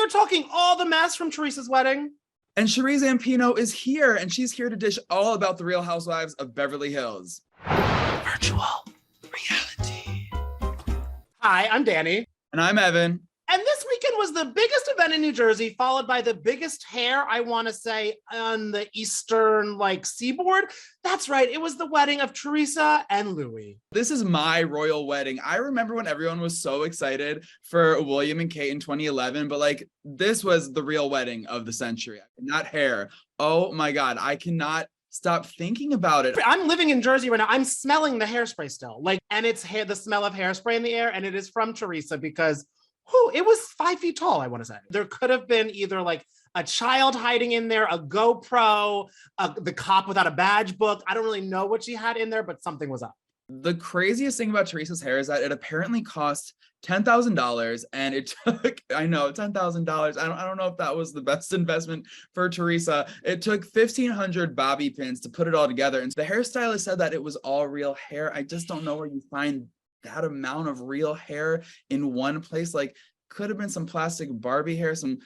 are talking all the mess from Teresa's wedding. And Sheree Zampino is here, and she's here to dish all about the Real Housewives of Beverly Hills. Virtual reality. Hi, I'm Danny. And I'm Evan. And this weekend was the biggest event in New Jersey, followed by the biggest hair, I want to say, on the eastern, seaboard. That's right, it was the wedding of Teresa and Louis. This is my royal wedding. I remember when everyone was so excited for William and Kate in 2011, but this was the real wedding of the century. Not hair. Oh my God, I cannot stop thinking about it. I'm living in Jersey right now. I'm smelling the hairspray still. And it's the smell of hairspray in the air, and it is from Teresa because it was 5 feet tall, I want to say. There could have been either a child hiding in there, a GoPro, the cop without a badge book. I don't really know what she had in there, but something was up. The craziest thing about Teresa's hair is that it apparently cost $10,000, and it took, I know, $10,000. I don't know if that was the best investment for Teresa. It took 1,500 bobby pins to put it all together. And the hairstylist said that it was all real hair. I just don't know where you find that amount of real hair in one place. Could have been some plastic Barbie hair, some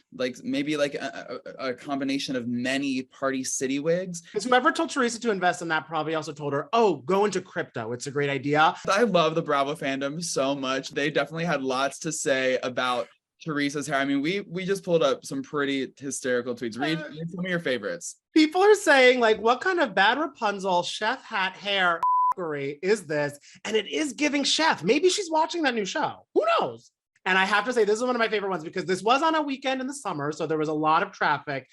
maybe a combination of many Party City wigs. Because whoever told Teresa to invest in that probably also told her, oh, go into crypto. It's a great idea. I love the Bravo fandom so much. They definitely had lots to say about Teresa's hair. I mean, we just pulled up some pretty hysterical tweets. Read some of your favorites. People are saying, what kind of bad Rapunzel chef hat hair is this? And it is giving chef. Maybe she's watching that new show. Who knows? And I have to say, this is one of my favorite ones because this was on a weekend in the summer, so there was a lot of traffic.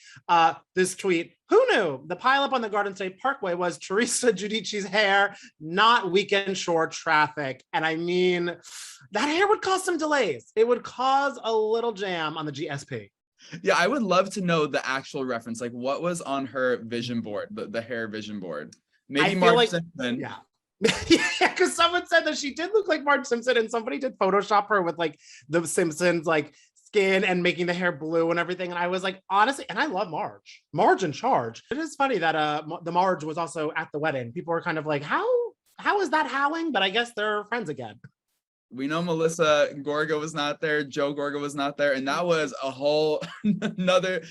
This tweet, who knew the pileup on the Garden State Parkway was Teresa Giudice's hair, not weekend shore traffic. And I mean, that hair would cause some delays. It would cause a little jam on the GSP. Yeah, I would love to know the actual reference. What was on her vision board, the hair vision board? Maybe Marge Simpson. Yeah. Yeah, because someone said that she did look like Marge Simpson, and somebody did Photoshop her with the Simpsons skin and making the hair blue and everything. And I was honestly, and I love Marge in charge. It is funny that the Marge was also at the wedding. People were kind of how is that howling? But I guess they're friends again. We know Melissa Gorga was not there. Joe Gorga was not there. And that was a whole another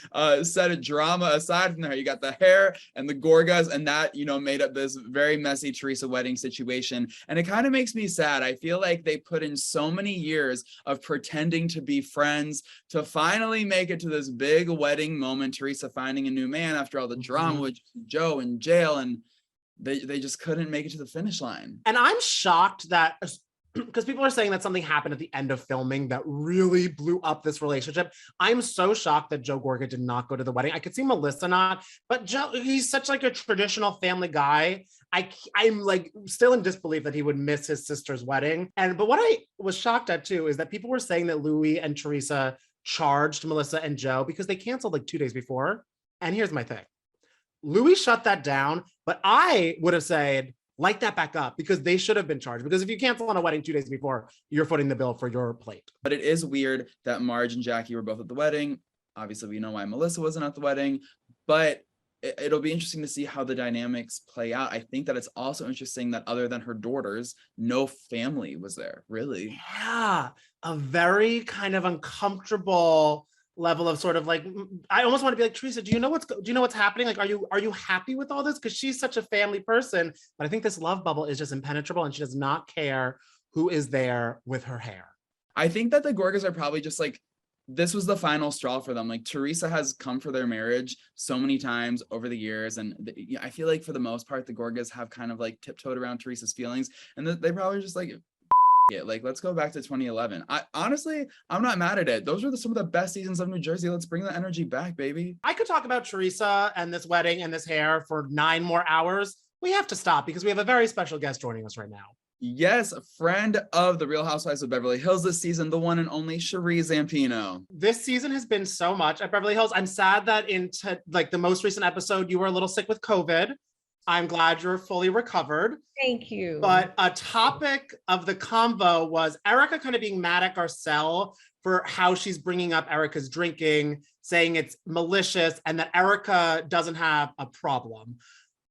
set of drama aside from there. You got the hair and the Gorgas, and that, made up this very messy Teresa wedding situation. And it kind of makes me sad. I feel like they put in so many years of pretending to be friends to finally make it to this big wedding moment. Teresa finding a new man after all the drama with Joe in jail. And they just couldn't make it to the finish line. And I'm shocked that, because people are saying that something happened at the end of filming that really blew up this relationship. I'm so shocked that Joe Gorga did not go to the wedding. I could see Melissa not, but Joe, he's such a traditional family guy. I'm still in disbelief that he would miss his sister's wedding. But what I was shocked at too is that people were saying that Louis and Teresa charged Melissa and Joe because they canceled 2 days before. And here's my thing. Louis shut that down, but I would have said, light that back up, because they should have been charged. Because if you cancel on a wedding 2 days before, you're footing the bill for your plate. But it is weird that Marge and Jackie were both at the wedding. Obviously, we know why Melissa wasn't at the wedding, but it'll be interesting to see how the dynamics play out. I think that it's also interesting that other than her daughters, no family was there, really. Yeah, a very kind of uncomfortable level of I almost want to be Teresa, do you know what's happening? Are you happy with all this? Because she's such a family person, but I think this love bubble is just impenetrable, and she does not care who is there with her hair. I think that the Gorgas are probably just this was the final straw for them. Teresa has come for their marriage so many times over the years, and I feel for the most part the Gorgas have kind of tiptoed around Teresa's feelings, and they probably just let's go back to 2011. I'm not mad at it. Those were some of the best seasons of New Jersey. Let's bring the energy back, baby. I could talk about Teresa and this wedding and this hair for 9 more hours. We have to stop because we have a very special guest joining us right now. Yes, a friend of the Real Housewives of Beverly Hills this season, the one and only Sheree Zampino. This season has been so much at Beverly Hills. I'm sad that the most recent episode, you were a little sick with COVID. I'm glad you're fully recovered. Thank you. But a topic of the convo was Erika kind of being mad at Garcelle for how she's bringing up Erika's drinking, saying it's malicious and that Erika doesn't have a problem.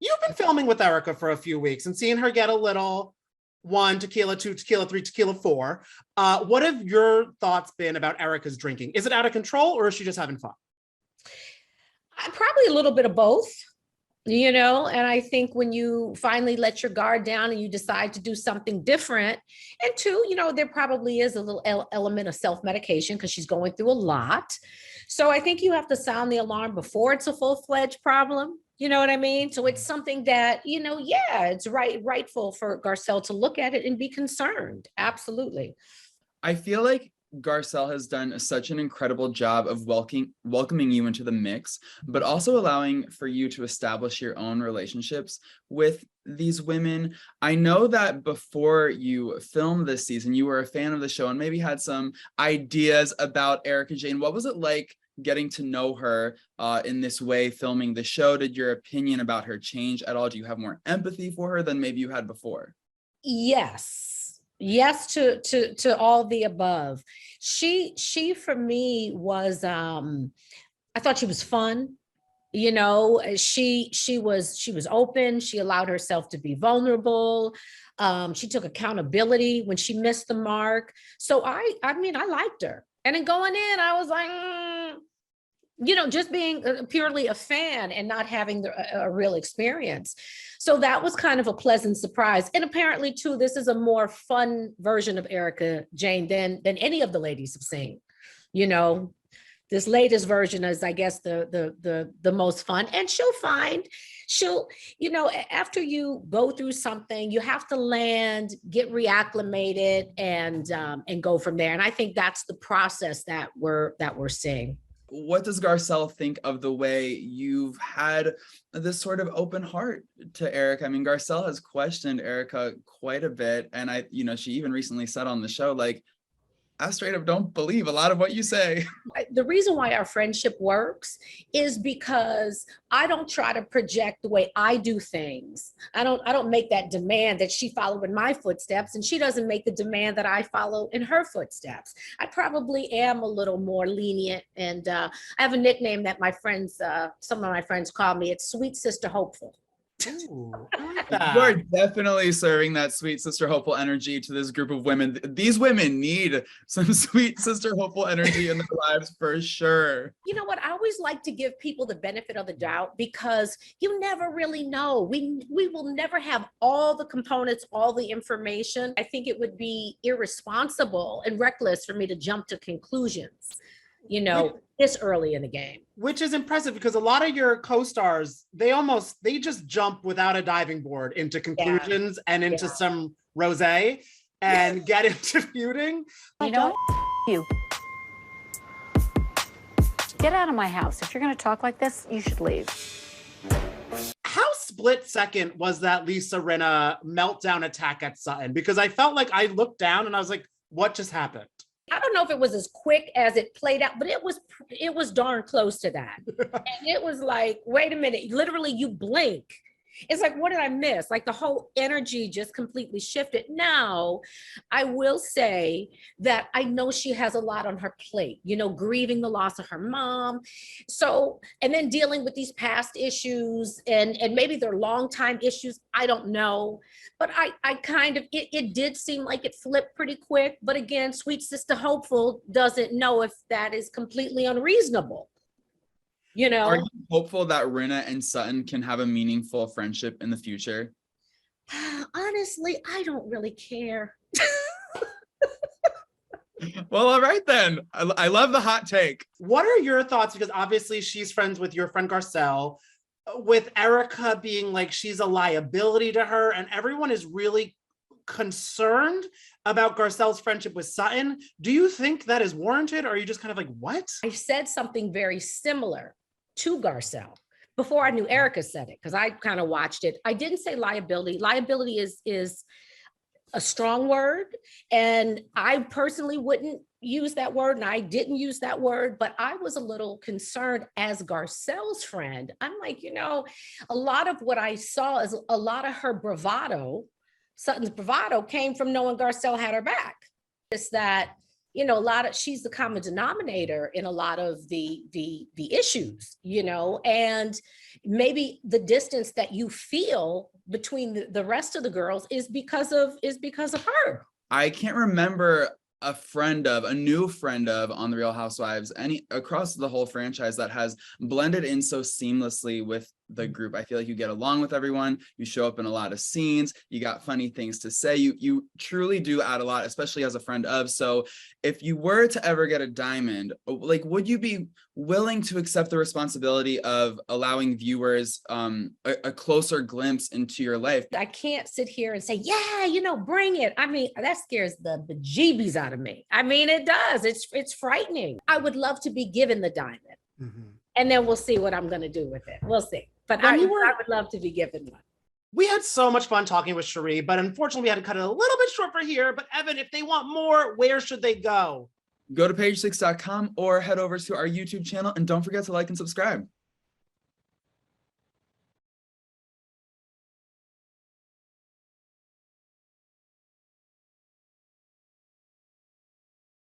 You've been filming with Erika for a few weeks and seeing her get a little 1, tequila 2, tequila 3, tequila 4. What have your thoughts been about Erika's drinking? Is it out of control or is she just having fun? Probably a little bit of both. You know, and I think when you finally let your guard down and you decide to do something different, and two, you know, there probably is a little element of self-medication because she's going through a lot. So I think you have to sound the alarm before it's a full-fledged problem. You know what I mean? So it's something that, you know, yeah, it's rightful for Garcelle to look at it and be concerned. Absolutely. I feel like Garcelle has done such an incredible job of welcoming you into the mix, but also allowing for you to establish your own relationships with these women. I know that before you filmed this season, you were a fan of the show and maybe had some ideas about Erika Jayne. What was it like getting to know her in this way, filming the show? Did your opinion about her change at all? Do you have more empathy for her than maybe you had before? Yes to all the above. She for me was I thought she was fun. You know, she was open. She allowed herself to be vulnerable. She took accountability when she missed the mark. So I mean, I liked her. And then going in, I was like, you know, just being purely a fan and not having a real experience. So that was kind of a pleasant surprise. And apparently too, this is a more fun version of Erika Jayne than any of the ladies have seen. You know, this latest version is, I guess, the most fun. And she'll, you know, after you go through something, you have to land, get reacclimated, and go from there. And I think that's the process that we're seeing. What does Garcelle think of the way you've had this sort of open heart to Erika? I mean, Garcelle has questioned Erika quite a bit. And she even recently said on the show, like, I straight up don't believe a lot of what you say. The reason why our friendship works is because I don't try to project the way I do things. I don't make that demand that she follow in my footsteps, and she doesn't make the demand that I follow in her footsteps. I probably am a little more lenient, and I have a nickname that my friends, some of my friends call me. It's Sweet Sister Hopeful. Ooh, I like You that. are definitely serving that sweet sister hopeful energy to this group of women. These women need some sweet sister hopeful energy in their lives for sure. You know what? I always like to give people the benefit of the doubt because you never really know. We will never have all the components, all the information. I think it would be irresponsible and reckless for me to jump to conclusions, you know, this early in the game. Which is impressive because a lot of your co-stars, they just jump without a diving board into conclusions and into some rosé and get into feuding. You know, you. Get out of my house. If you're going to talk like this, you should leave. How split second was that Lisa Rinna meltdown attack at Sutton? Because I felt like I looked down and I was like, what just happened? I don't know if it was as quick as it played out, but it was darn close to that. And it was like, wait a minute, literally you blink. It's like, what did I miss? Like the whole energy just completely shifted. Now, I will say that I know she has a lot on her plate, you know, grieving the loss of her mom. So, and then dealing with these past issues and maybe they're longtime issues. I don't know. But I kind of, it did seem like it flipped pretty quick. But again, Sweet Sister Hopeful doesn't know if that is completely unreasonable. You know, are you hopeful that Rinna and Sutton can have a meaningful friendship in the future? Honestly, I don't really care. Well, all right then. I love the hot take. What are your thoughts? Because obviously she's friends with your friend Garcelle, with Erika being like she's a liability to her, and everyone is really concerned about Garcelle's friendship with Sutton. Do you think that is warranted, or are you just kind of like, what? I said something very similar to Garcelle before I knew Erika said it, because I kind of watched it. I didn't say liability. Liability is a strong word, and I personally wouldn't use that word, and I didn't use that word, but I was a little concerned as Garcelle's friend. I'm like, you know, a lot of what I saw is a lot of her bravado, Sutton's bravado, came from knowing Garcelle had her back. It's that you know, she's the common denominator in a lot of the issues, you know, and maybe the distance that you feel between the rest of the girls is because of her. I can't remember a new friend of on the Real Housewives, across the whole franchise that has blended in so seamlessly with the group. I feel like you get along with everyone, you show up in a lot of scenes, you got funny things to say, you truly do add a lot, especially as a friend of. So if you were to ever get a diamond, like, would you be willing to accept the responsibility of allowing viewers a closer glimpse into your life? I can't sit here and say, yeah, you know, bring it. I mean, that scares the bejeebies out of me. I mean, it does. It's frightening. I would love to be given the diamond. Mm-hmm. And then we'll see what I'm going to do with it. We'll see. But I would love to be given one. We had so much fun talking with Sheree, but unfortunately we had to cut it a little bit short for here. But Evan, if they want more, where should they go? Go to page6.com or head over to our YouTube channel, and don't forget to like and subscribe.